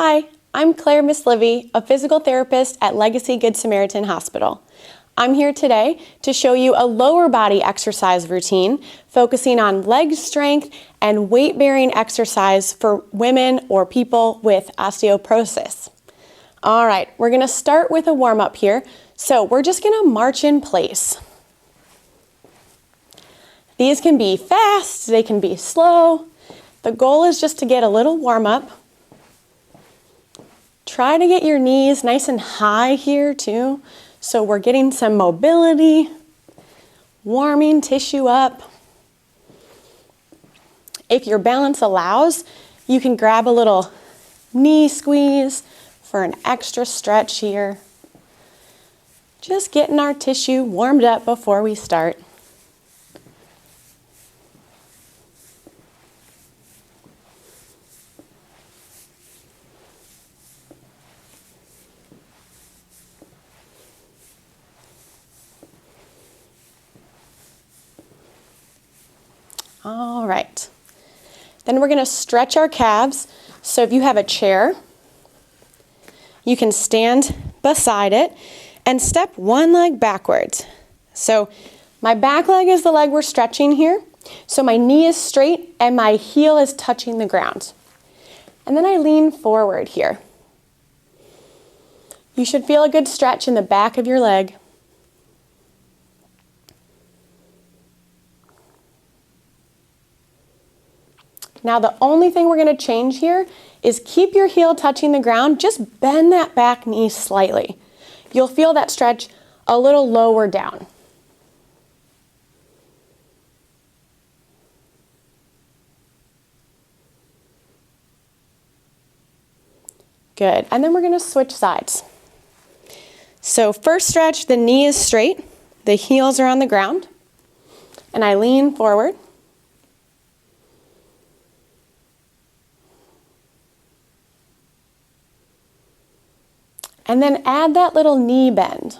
Hi, I'm Claire Miss Livy, a physical therapist at Legacy Good Samaritan Hospital. I'm here today to show you a lower body exercise routine focusing on leg strength and weight-bearing exercise for women or people with osteoporosis. All right, we're going to start with a warm-up here. So we're just going to march in place. These can be fast, they can be slow. The goal is just to get a little warm-up. Try to get your knees nice and high here too. So we're getting some mobility, warming tissue up. If your balance allows, you can grab a little knee squeeze for an extra stretch here. Just getting our tissue warmed up before we start. All right. Then we're going to stretch our calves. So if you have a chair, you can stand beside it and step one leg backwards. So my back leg is the leg we're stretching here. So my knee is straight and my heel is touching the ground. And then I lean forward here. You should feel a good stretch in the back of your leg. Now the only thing we're going to change here is keep your heel touching the ground, just bend that back knee slightly. You'll feel that stretch a little lower down. Good, and then we're going to switch sides. So first stretch, the knee is straight, the heels are on the ground, and I lean forward. And then add that little knee bend.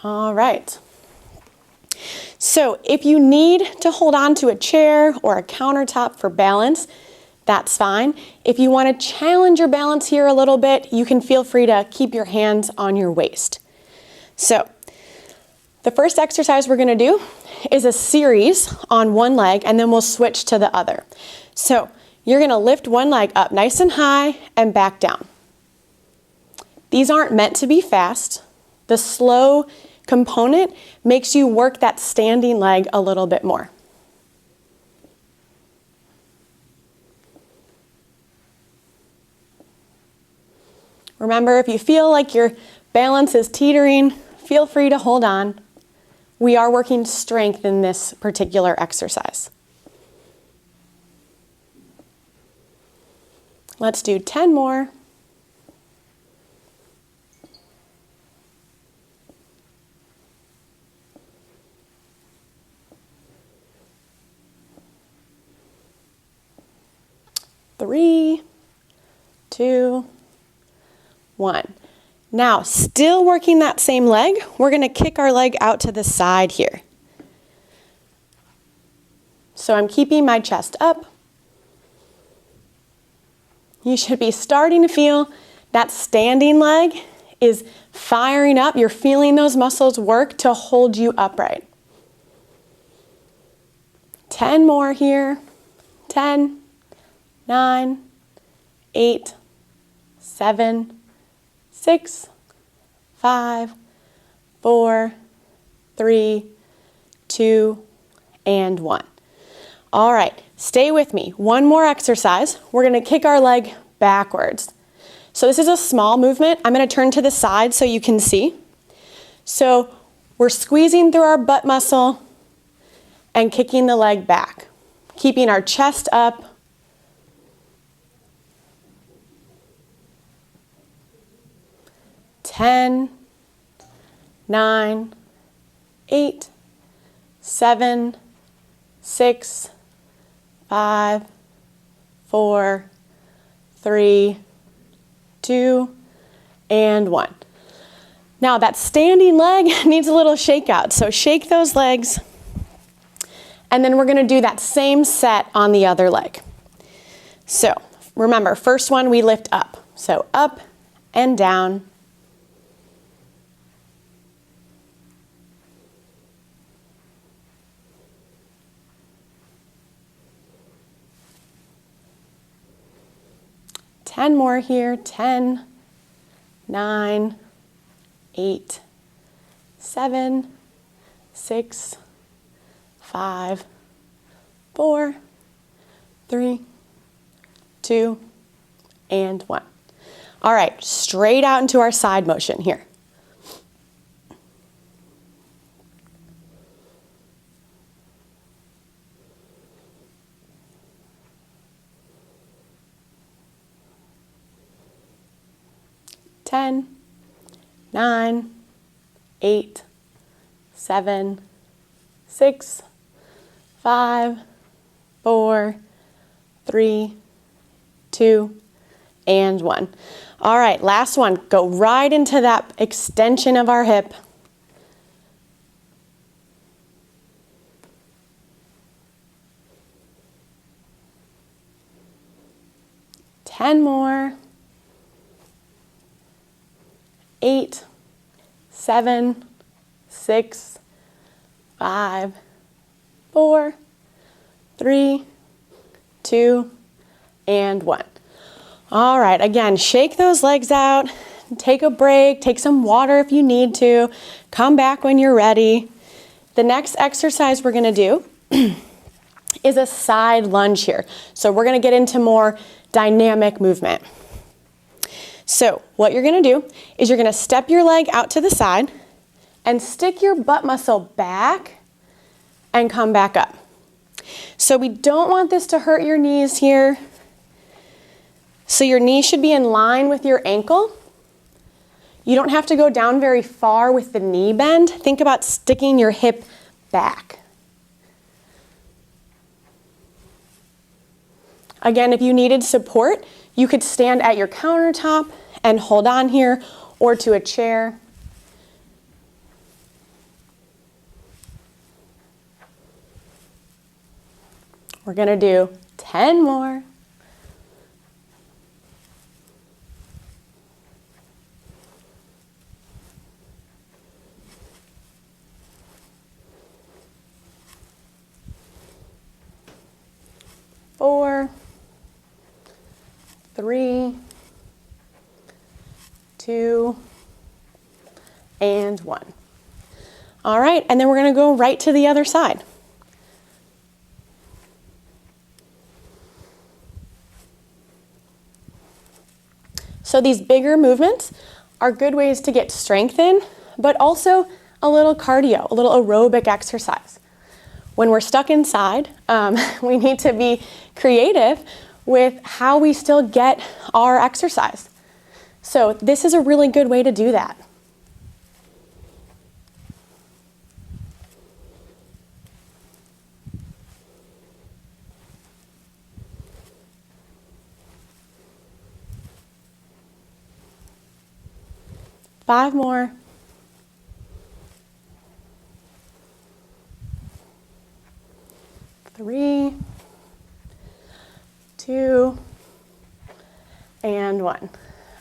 All right. So if you need to hold on to a chair or a countertop for balance, that's fine. If you want to challenge your balance here a little bit, you can feel free to keep your hands on your waist. So the first exercise we're going to do is a series on one leg, and then we'll switch to the other. So you're going to lift one leg up nice and high and back down. These aren't meant to be fast. The slow component makes you work that standing leg a little bit more. Remember, if you feel like your balance is teetering, feel free to hold on. We are working strength in this particular exercise. Let's do 10 more. Three, two, one. Now, still working that same leg, we're going to kick our leg out to the side here. So I'm keeping my chest up. You should be starting to feel that standing leg is firing up. You're feeling those muscles work to hold you upright. 10 more here. 10, 9, 8, 7, 6, 5, 4, 3, 2, and 1. All right, stay with me. One more exercise. We're going to kick our leg backwards. So this is a small movement. I'm going to turn to the side so you can see. So we're squeezing through our butt muscle and kicking the leg back, keeping our chest up. 10, 9, 8, 7, 6, 5, 4, 3, 2, and 1. Now that standing leg needs a little shakeout, so shake those legs, and then we're gonna do that same set on the other leg. So remember, first one we lift up. So up and down. Ten more here. 10, 9, 8, 7, 6, 5, 4, 3, 2, and 1. All right, straight out into our side motion here. Ten, 9, 8, 7, 6, 5, 4, 3, 2, and 1. All right, last one. Go right into that extension of our hip. Ten more. 8, 7, 6, 5, 4, 3, 2, and 1. All right, again, shake those legs out, take a break, take some water if you need to, come back when you're ready. The next exercise we're gonna do is a side lunge here. So we're gonna get into more dynamic movement. So what you're gonna do is you're gonna step your leg out to the side and stick your butt muscle back and come back up. So we don't want this to hurt your knees here. So your knee should be in line with your ankle. You don't have to go down very far with the knee bend. Think about sticking your hip back. Again, if you needed support, you could stand at your countertop and hold on here, or to a chair. We're gonna do 10 more. Four, 3, 2, and 1. All right, and then we're gonna go right to the other side. So these bigger movements are good ways to get strength in, but also a little cardio, a little aerobic exercise. When we're stuck inside, we need to be creative with how we still get our exercise. So this is a really good way to do that. Five more. 3, 2, and 1.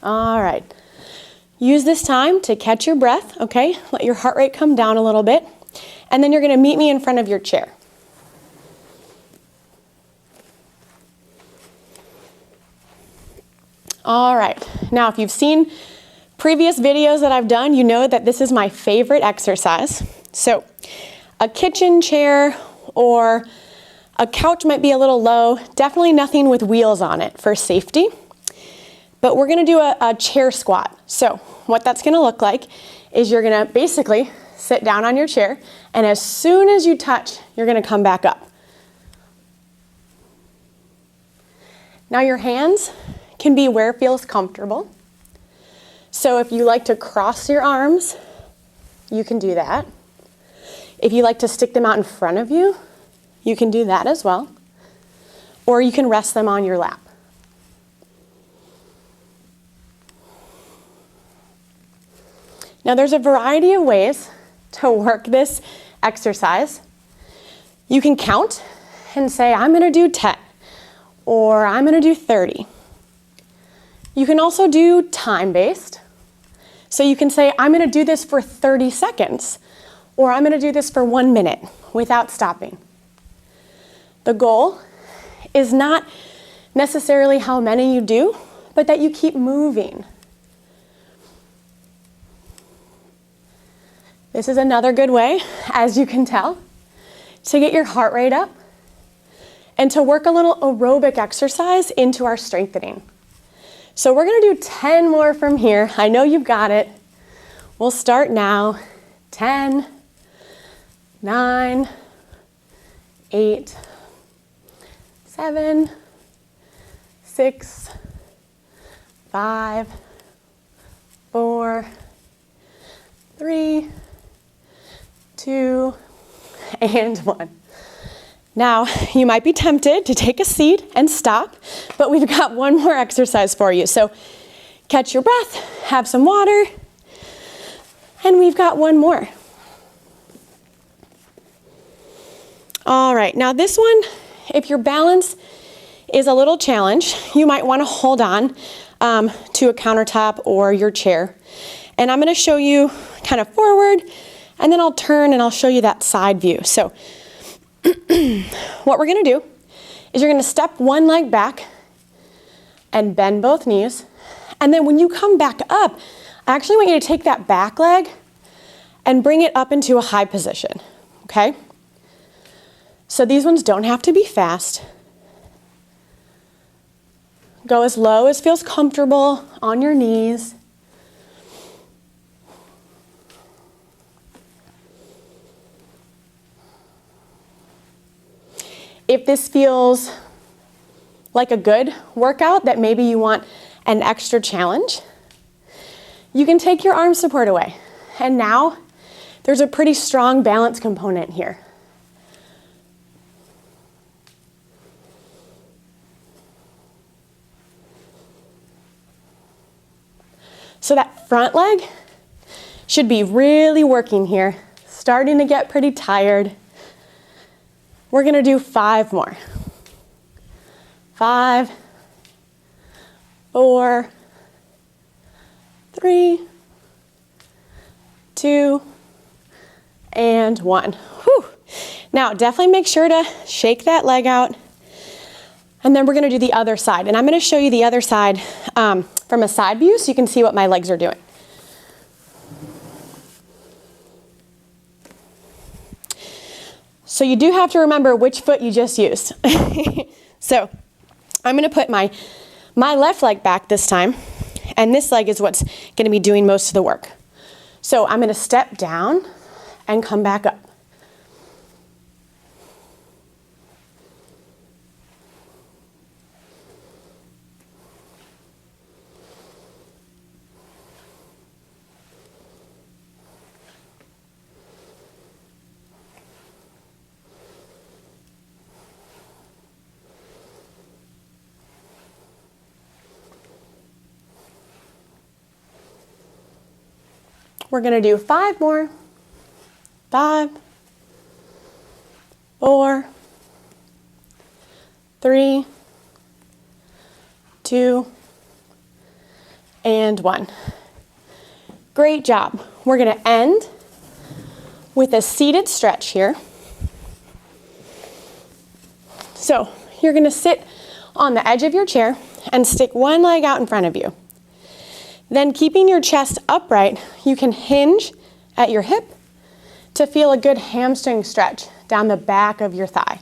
All right. Use this time to catch your breath, okay? Let your heart rate come down a little bit. And then you're gonna meet me in front of your chair. All right. Now, if you've seen previous videos that I've done, you know that this is my favorite exercise. So, a kitchen chair or a couch might be a little low, definitely nothing with wheels on it for safety. But we're gonna do a chair squat. So what that's gonna look like is you're gonna basically sit down on your chair, and as soon as you touch, you're gonna come back up. Now your hands can be where it feels comfortable. So if you like to cross your arms, you can do that. If you like to stick them out in front of you, you can do that as well. Or you can rest them on your lap. Now there's a variety of ways to work this exercise. You can count and say, I'm going to do 10, or I'm going to do 30. You can also do time-based. So you can say, I'm going to do this for 30 seconds, or I'm going to do this for 1 minute without stopping. The goal is not necessarily how many you do, but that you keep moving. This is another good way, as you can tell, to get your heart rate up and to work a little aerobic exercise into our strengthening. So we're going to do 10 more from here. I know you've got it. We'll start now. 10, 9, 8, 7, 6, 5, 4, 3, 2, and 1. Now, you might be tempted to take a seat and stop, but we've got one more exercise for you. So catch your breath, have some water, and we've got one more. All right, now this one, if your balance is a little challenged, you might want to hold on to a countertop or your chair. And I'm going to show you kind of forward, and then I'll turn and I'll show you that side view. So what we're going to do is you're going to step one leg back and bend both knees. And then when you come back up, I actually want you to take that back leg and bring it up into a high position, okay? So these ones don't have to be fast. Go as low as feels comfortable on your knees. If this feels like a good workout that maybe you want an extra challenge, you can take your arm support away. And now there's a pretty strong balance component here. So that front leg should be really working here, starting to get pretty tired. We're going to do 5 more. 5, 4, 3, 2, and 1. Whew. Now, definitely make sure to shake that leg out. And then we're going to do the other side. And I'm going to show you the other side from a side view so you can see what my legs are doing. So you do have to remember which foot you just used. So I'm going to put my left leg back this time, and this leg is what's going to be doing most of the work. So I'm going to step down and come back up. We're going to do 5 more. 5, 4, 3, 2, and 1. Great job. We're going to end with a seated stretch here. So you're going to sit on the edge of your chair and stick one leg out in front of you. Then keeping your chest upright, you can hinge at your hip to feel a good hamstring stretch down the back of your thigh.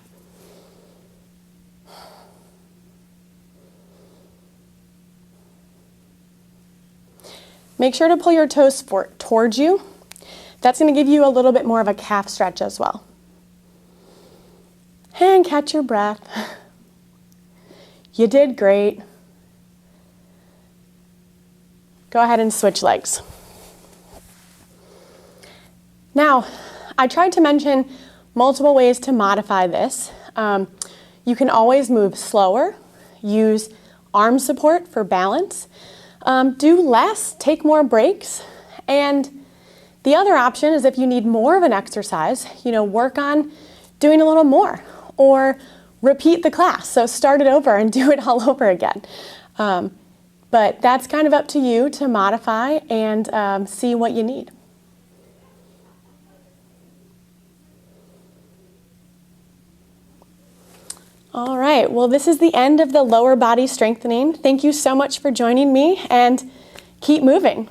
Make sure to pull your toes towards you. That's going to give you a little bit more of a calf stretch as well. And catch your breath. You did great. Go ahead and switch legs. Now, I tried to mention multiple ways to modify this. You can always move slower, use arm support for balance, do less, take more breaks, and The other option is if you need more of an exercise, work on doing a little more or repeat the class. So start it over and do it all over again. But that's kind of up to you to modify and see what you need. All right, well, this is the end of the lower body strengthening. Thank you so much for joining me, and keep moving.